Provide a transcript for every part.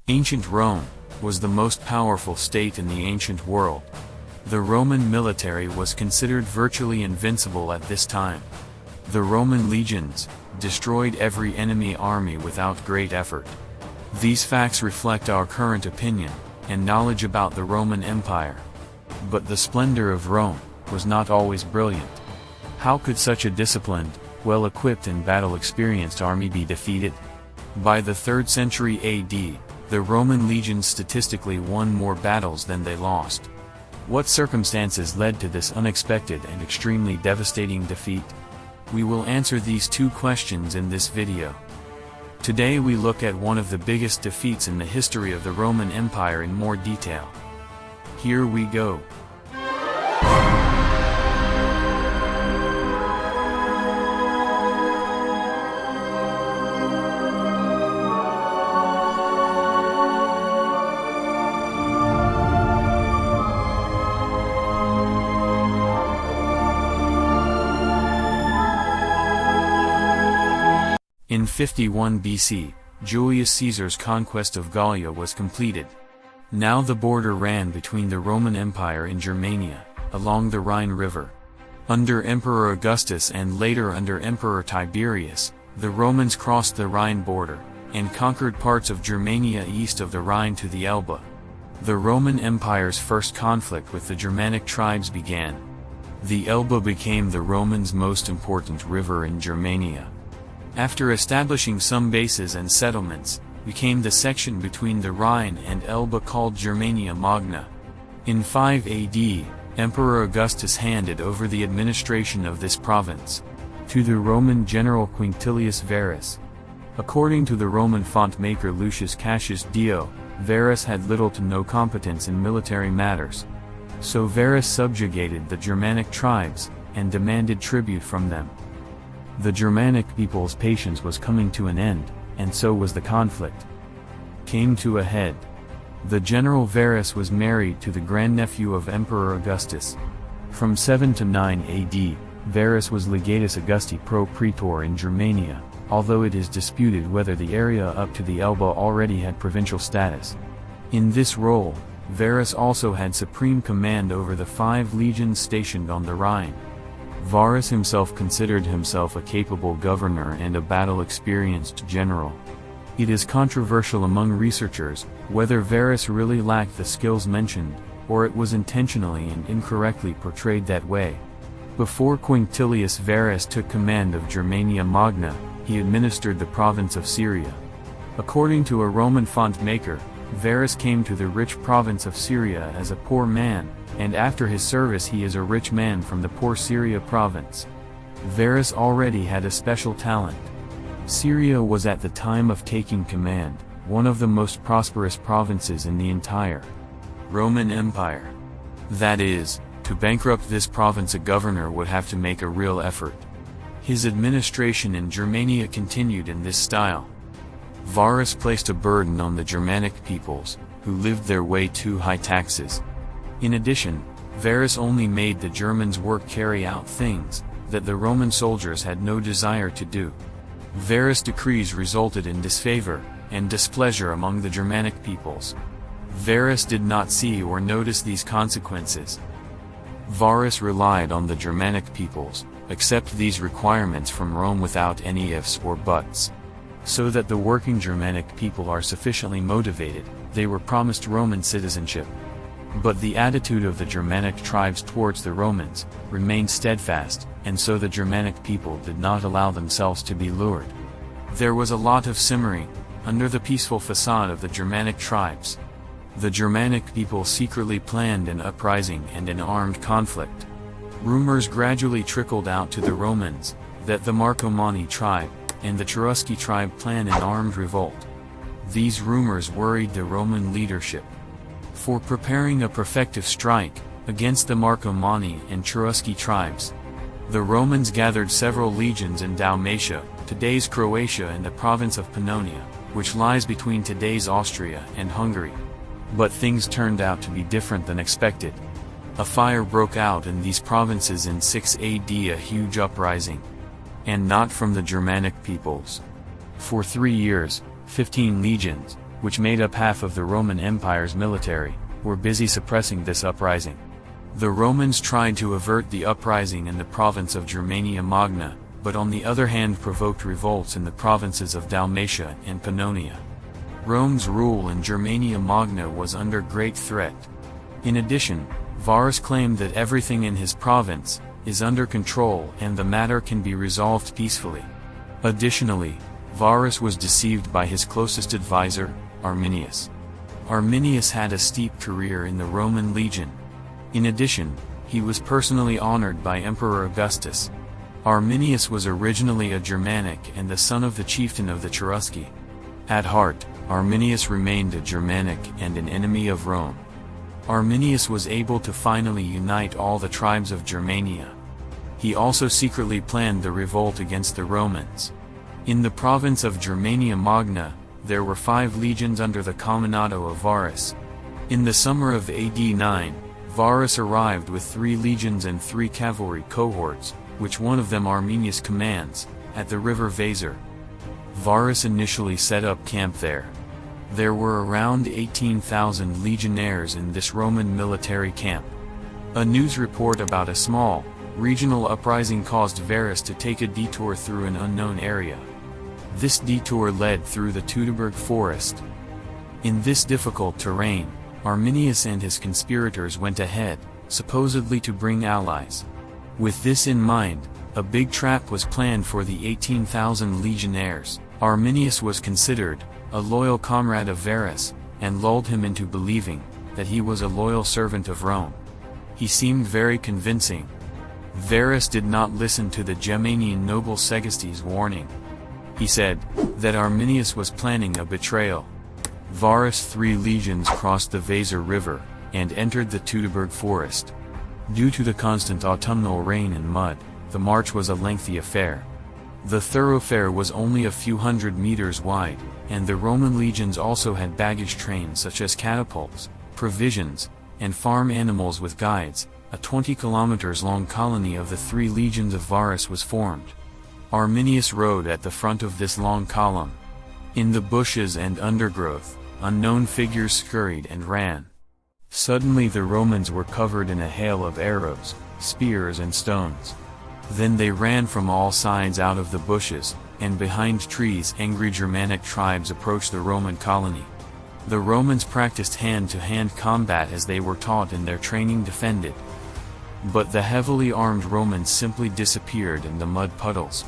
Ancient Rome was the most powerful state in the ancient world. The Roman military was considered virtually invincible at this time. The Roman legions destroyed every enemy army without great effort. These facts reflect our current opinion and knowledge about the Roman Empire. But the splendor of Rome was not always brilliant. How could such a disciplined, well-equipped and battle-experienced army be defeated? By the 3rd century AD, the Roman legions statistically won more battles than they lost. What circumstances led to this unexpected and extremely devastating defeat? We will answer these two questions in this video. Today we look at one of the biggest defeats in the history of the Roman Empire in more detail. Here we go. In 51 BC, Julius Caesar's conquest of Gallia was completed. Now the border ran between the Roman Empire and Germania, along the Rhine River. Under Emperor Augustus and later under Emperor Tiberius, the Romans crossed the Rhine border, and conquered parts of Germania east of the Rhine to the Elbe. The Roman Empire's first conflict with the Germanic tribes began. The Elbe became the Romans' most important river in Germania. After establishing some bases and settlements, became the section between the Rhine and Elbe called Germania Magna. In 5 AD, Emperor Augustus handed over the administration of this province to the Roman general Quintilius Varus. According to the Roman font maker Lucius Cassius Dio, Varus had little to no competence in military matters. So Varus subjugated the Germanic tribes, and demanded tribute from them. The Germanic people's patience was coming to an end, and so was the conflict. Came to a head. The general Varus was married to the grandnephew of Emperor Augustus. From 7 to 9 AD, Varus was legatus Augusti pro praetor in Germania, although it is disputed whether the area up to the Elbe already had provincial status. In this role, Varus also had supreme command over the 5 legions stationed on the Rhine. Varus himself considered himself a capable governor and a battle-experienced general. It is controversial among researchers whether Varus really lacked the skills mentioned, or it was intentionally and incorrectly portrayed that way. Before Quintilius Varus took command of Germania Magna, he administered the province of Syria. According to a Roman font maker, Varus came to the rich province of Syria as a poor man, and after his service he is a rich man from the poor Syria province. Varus already had a special talent. Syria was at the time of taking command, one of the most prosperous provinces in the entire Roman Empire. That is, to bankrupt this province a governor would have to make a real effort. His administration in Germania continued in this style. Varus placed a burden on the Germanic peoples, who lived their way too high taxes. In addition, Varus only made the Germans work carry out things that the Roman soldiers had no desire to do. Varus' decrees resulted in disfavor and displeasure among the Germanic peoples. Varus did not see or notice these consequences. Varus relied on the Germanic peoples, accept these requirements from Rome without any ifs or buts. So that the working Germanic people are sufficiently motivated, they were promised Roman citizenship. But the attitude of the Germanic tribes towards the Romans remained steadfast, and so the Germanic people did not allow themselves to be lured. There was a lot of simmering under the peaceful facade of the Germanic tribes. The Germanic people secretly planned an uprising and an armed conflict. Rumors gradually trickled out to the Romans that the Marcomanni tribe and the Cherusci tribe planned an armed revolt. These rumors worried the Roman leadership. For preparing a perfective strike against the Marcomanni and Cherusci tribes, the Romans gathered several legions in Dalmatia, today's Croatia, and the province of Pannonia, which lies between today's Austria and Hungary. But things turned out to be different than expected. A fire broke out in these provinces in 6 AD, a huge uprising. And not from the Germanic peoples. For 3 years, 15 legions, which made up half of the Roman Empire's military, were busy suppressing this uprising. The Romans tried to avert the uprising in the province of Germania Magna, but on the other hand provoked revolts in the provinces of Dalmatia and Pannonia. Rome's rule in Germania Magna was under great threat. In addition, Varus claimed that everything in his province is under control and the matter can be resolved peacefully. Additionally, Varus was deceived by his closest advisor, Arminius. Arminius had a steep career in the Roman legion. In addition, he was personally honored by Emperor Augustus. Arminius was originally a Germanic and the son of the chieftain of the Cherusci. At heart, Arminius remained a Germanic and an enemy of Rome. Arminius was able to finally unite all the tribes of Germania. He also secretly planned the revolt against the Romans. In the province of Germania Magna, there were 5 legions under the cominato of Varus. In the summer of AD 9, Varus arrived with 3 legions and 3 cavalry cohorts, which one of them Arminius commands, at the river Weser. Varus initially set up camp there. There were around 18,000 legionnaires in this Roman military camp. A news report about a small, regional uprising caused Varus to take a detour through an unknown area. This detour led through the Teutoburg Forest. In this difficult terrain, Arminius and his conspirators went ahead, supposedly to bring allies. With this in mind, a big trap was planned for the 18,000 legionnaires. Arminius was considered a loyal comrade of Varus, and lulled him into believing that he was a loyal servant of Rome. He seemed very convincing. Varus did not listen to the Germanian noble Segestes' warning. He said that Arminius was planning a betrayal. Varus' 3 legions crossed the Weser River and entered the Teutoburg Forest. Due to the constant autumnal rain and mud, the march was a lengthy affair. The thoroughfare was only a few hundred meters wide, and the Roman legions also had baggage trains such as catapults, provisions, and farm animals with guides. A 20 kilometers long colony of the 3 legions of Varus was formed. Arminius rode at the front of this long column. In the bushes and undergrowth, unknown figures scurried and ran. Suddenly the Romans were covered in a hail of arrows, spears and stones. Then they ran from all sides out of the bushes, and behind trees angry Germanic tribes approached the Roman colony. The Romans practiced hand-to-hand combat as they were taught in their training defended. But the heavily armed Romans simply disappeared in the mud puddles.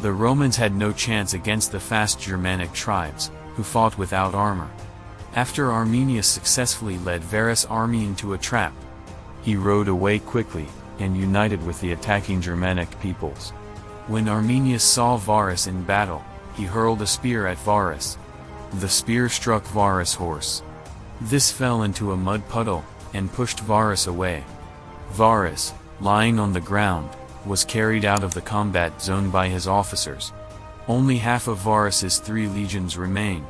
The Romans had no chance against the fast Germanic tribes, who fought without armor. After Arminius successfully led Varus' army into a trap, he rode away quickly, and united with the attacking Germanic peoples. When Arminius saw Varus in battle, he hurled a spear at Varus. The spear struck Varus' horse. This fell into a mud puddle, and pushed Varus away. Varus, lying on the ground, was carried out of the combat zone by his officers. Only half of Varus's 3 legions remained.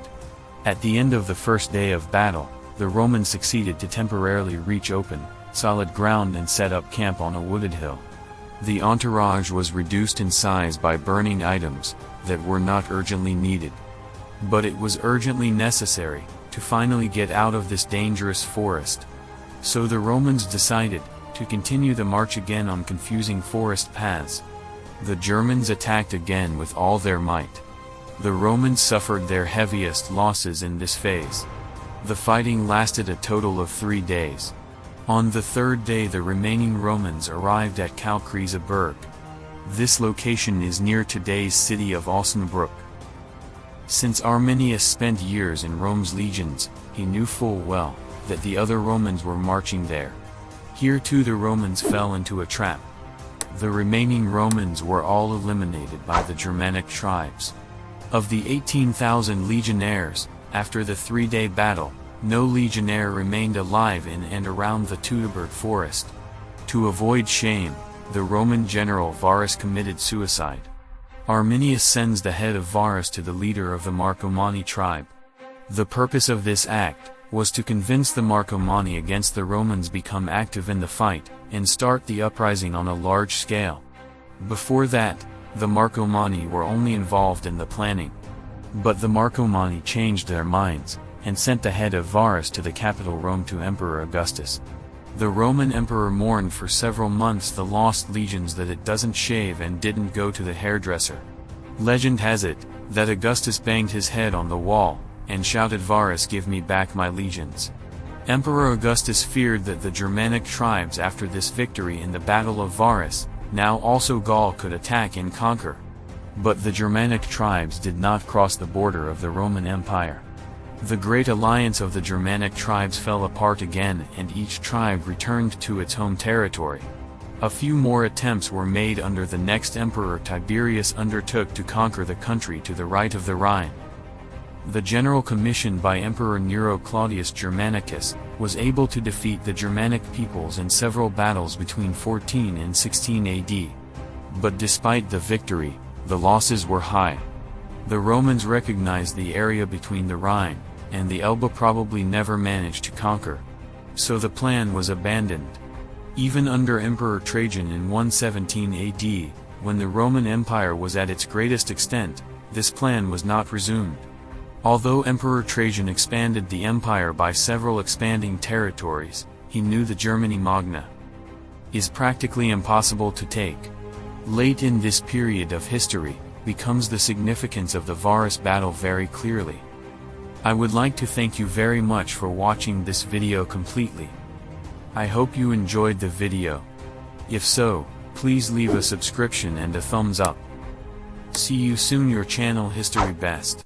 At the end of the first day of battle, the Romans succeeded to temporarily reach open, solid ground and set up camp on a wooded hill. The entourage was reduced in size by burning items that were not urgently needed. But it was urgently necessary to finally get out of this dangerous forest. So the Romans decided to continue the march again on confusing forest paths. The Germans attacked again with all their might. The Romans suffered their heaviest losses in this phase. The fighting lasted a total of 3 days. On the 3rd day the remaining Romans arrived at Teutoburg. This location is near today's city of Osnabrück. Since Arminius spent years in Rome's legions, he knew full well that the other Romans were marching there. Here too the Romans fell into a trap. The remaining Romans were all eliminated by the Germanic tribes. Of the 18,000 legionnaires, after the 3-day battle, no legionnaire remained alive in and around the Teutoburg Forest. To avoid shame, the Roman general Varus committed suicide. Arminius sends the head of Varus to the leader of the Marcomanni tribe. The purpose of this act was to convince the Marcomanni against the Romans become active in the fight, and start the uprising on a large scale. Before that, the Marcomanni were only involved in the planning. But the Marcomanni changed their minds, and sent the head of Varus to the capital Rome to Emperor Augustus. The Roman emperor mourned for several months the lost legions that it doesn't shave and didn't go to the hairdresser. Legend has it that Augustus banged his head on the wall and shouted, "Varus, give me back my legions." Emperor Augustus feared that the Germanic tribes after this victory in the Battle of Varus, now also Gaul, could attack and conquer. But the Germanic tribes did not cross the border of the Roman Empire. The great alliance of the Germanic tribes fell apart again and each tribe returned to its home territory. A few more attempts were made under the next emperor. Tiberius undertook to conquer the country to the right of the Rhine. The general commissioned by Emperor Nero Claudius Germanicus was able to defeat the Germanic peoples in several battles between 14 and 16 AD. But despite the victory, the losses were high. The Romans recognized the area between the Rhine and the Elbe probably never managed to conquer. So the plan was abandoned. Even under Emperor Trajan in 117 AD, when the Roman Empire was at its greatest extent, this plan was not resumed. Although Emperor Trajan expanded the empire by several expanding territories, he knew the Germany Magna is practically impossible to take. Late in this period of history, becomes the significance of the Varus battle very clearly. I would like to thank you very much for watching this video completely. I hope you enjoyed the video. If so, please leave a subscription and a thumbs up. See you soon. Your channel History Best.